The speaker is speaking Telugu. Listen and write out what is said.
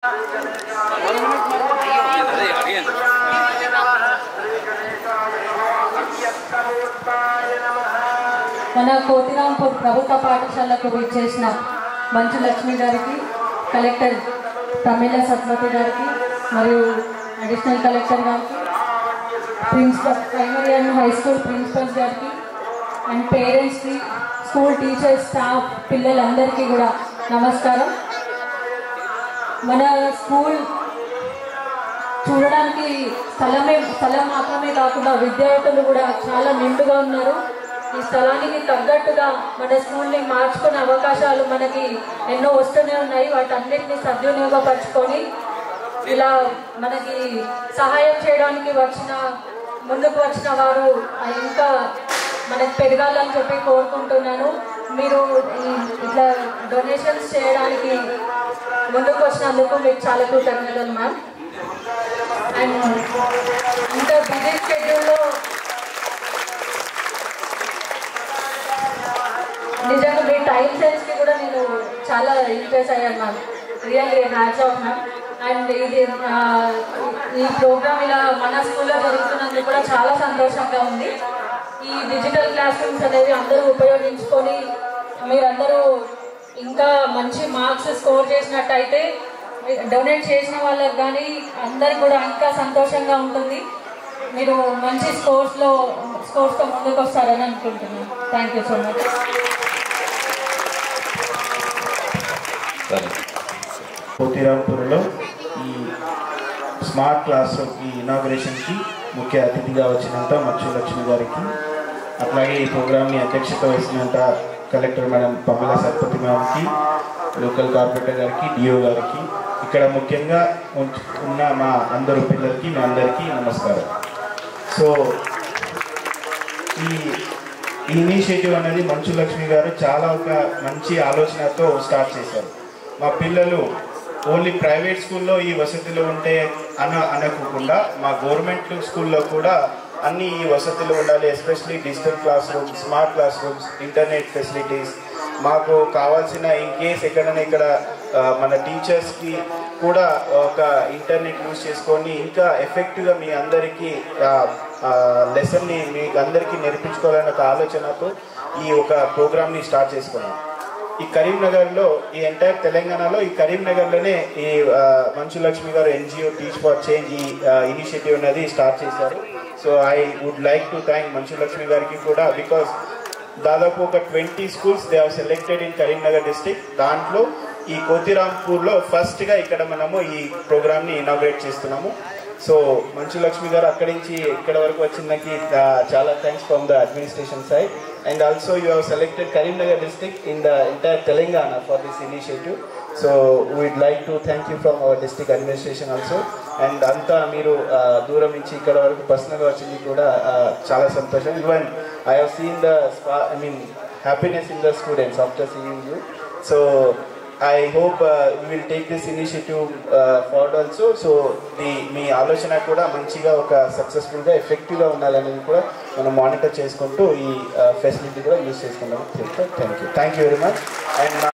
మన కోతిరాంపూర్ ప్రభుత్వ పాఠశాలకు విచ్చేసిన మంచు లక్ష్మి గారికి, కలెక్టర్ తమిళ సత్వతి గారికి మరియు అడిషనల్ కలెక్టర్ గారికి, principal primary and high school principals గారికి అండ్ పేరెంట్స్కి, స్కూల్ టీచర్స్, స్టాఫ్, పిల్లలందరికీ కూడా నమస్కారం. మన స్కూల్ చూడడానికి స్థలం మాత్రమే కాకుండా విద్యార్థులు కూడా చాలా నిండుగా ఉన్నారు. ఈ స్థలానికి తగ్గట్టుగా మన స్కూల్ని మార్చుకునే అవకాశాలు మనకి ఎన్నో వస్తూనే ఉన్నాయి. వాటన్నిటిని సద్వినియోగపరచుకొని ఇలా మనకి సహాయం చేయడానికి ముందుకు వచ్చిన వారు ఇంకా మనకి పెరగాలని చెప్పి కోరుకుంటున్నాను. మీరు ఇట్లా డొనేషన్స్ చేయడానికి ముందుకు వచ్చినందుకు మీకు చాలా కృతజ్ఞతలు మ్యామ్. అండ్ ఇంత బిజీ షెడ్యూల్లో నిజంగా మీ టైం సెన్స్కి కూడా నేను చాలా ఇంప్రెస్ అయ్యాను ma'am. Really hats off ma'am. And ఈ ప్రోగ్రామ్ ఇలా మన స్కూల్లో జరుగుతున్నందుకు కూడా చాలా సంతోషంగా ఉంది. ఈ డిజిటల్ క్లాస్ రూమ్స్ అనేవి అందరూ ఉపయోగించుకొని మీరందరూ ఇంకా మంచి మార్క్స్ స్కోర్ చేసినట్టయితే డొనేట్ చేసిన వాళ్ళకి కానీ అందరికి కూడా ఇంకా సంతోషంగా ఉంటుంది. మీరు మంచి స్కోర్స్తో ముందుకు వస్తారని అనుకుంటున్నాను. Thank you so much. కోతిరాంపూర్లో ఈ స్మార్ట్ క్లాస్ ఈ ఇనాగ్రేషన్కి ముఖ్య అతిథిగా వచ్చినంత మంచు లక్ష్మి గారికి, అట్లాగే ఈ ప్రోగ్రామ్ని అధ్యక్షత వహిస్తున్నంత కలెక్టర్ మేడం పమిళ సత్పతి మ్యామ్కి, లోకల్ కార్పొరేటర్ గారికి, డిఓ గారికి, ఇక్కడ ముఖ్యంగా ఉన్న మా అందరు పిల్లలకి మీ అందరికీ నమస్కారం. సో ఈ ఇనిషియేటివ్ అనేది మంచు లక్ష్మి గారు చాలా ఒక మంచి ఆలోచనతో స్టార్ట్ చేశారు. మా పిల్లలు ఓన్లీ ప్రైవేట్ స్కూల్లో ఈ వసతులు ఉంటే అనుకోకుండా మా గవర్నమెంట్ స్కూల్లో కూడా అన్ని ఈ వసతులు ఉండాలి. Especially digital class rooms, smart class rooms, internet facilities, మాకు కావాల్సిన ఇన్ కేస్ ఎక్కడైనా ఇక్కడ మన టీచర్స్కి కూడా ఒక ఇంటర్నెట్ యూజ్ చేసుకొని ఇంకా ఎఫెక్టివ్గా మీ అందరికీ లెసన్ని మీకు అందరికీ నేర్పించుకోవాలనే ఒక ఆలోచనతో ఈ ఒక ప్రోగ్రామ్ని స్టార్ట్ చేసుకున్నాం. ఈ కరీంనగర్లో, ఈ ఎంటైర్ తెలంగాణలో ఈ కరీంనగర్లోనే ఈ మంచు లక్ష్మి గారు ఎన్జిఓ టీచ్ ఫర్ చేంజ్ ఈ ఇనిషియేటివ్ అనేది స్టార్ట్ చేశారు. So I would like to thank Manchu Lakshmi గారికి కూడా, బికాస్ దాదాపు ఒక 20 schools they have selected in Karimnagar district. దాంట్లో ఈ కోతిరాంపూర్లో ఫస్ట్గా ఇక్కడ మనము ఈ ప్రోగ్రామ్ని ఇనాగ్రేట్ చేస్తున్నాము. సో మంచు లక్ష్మి గారు అక్కడి నుంచి ఇక్కడ వరకు వచ్చిందకి చాలా thanks from the administration side. And also you have selected Karimnagar district in the entire Telangana for this initiative. So weed like to thank you from our district administration also. And అంతా మీరు దూరం నుంచి ఇక్కడ వరకు పర్సనల్గా వచ్చింది కూడా చాలా సంతోషం. Even I have seen the happiness in the students after seeing you. So I hope you will take this initiative forward also. So మీ ఆలోచన కూడా మంచిగా ఒక సక్సెస్ఫుల్గా ఎఫెక్టివ్గా ఉండాలనేది కూడా మనం మానిటర్ చేసుకుంటూ ఈ ఫెసిలిటీ కూడా యూజ్ చేసుకుంటాం. Thank you very much. And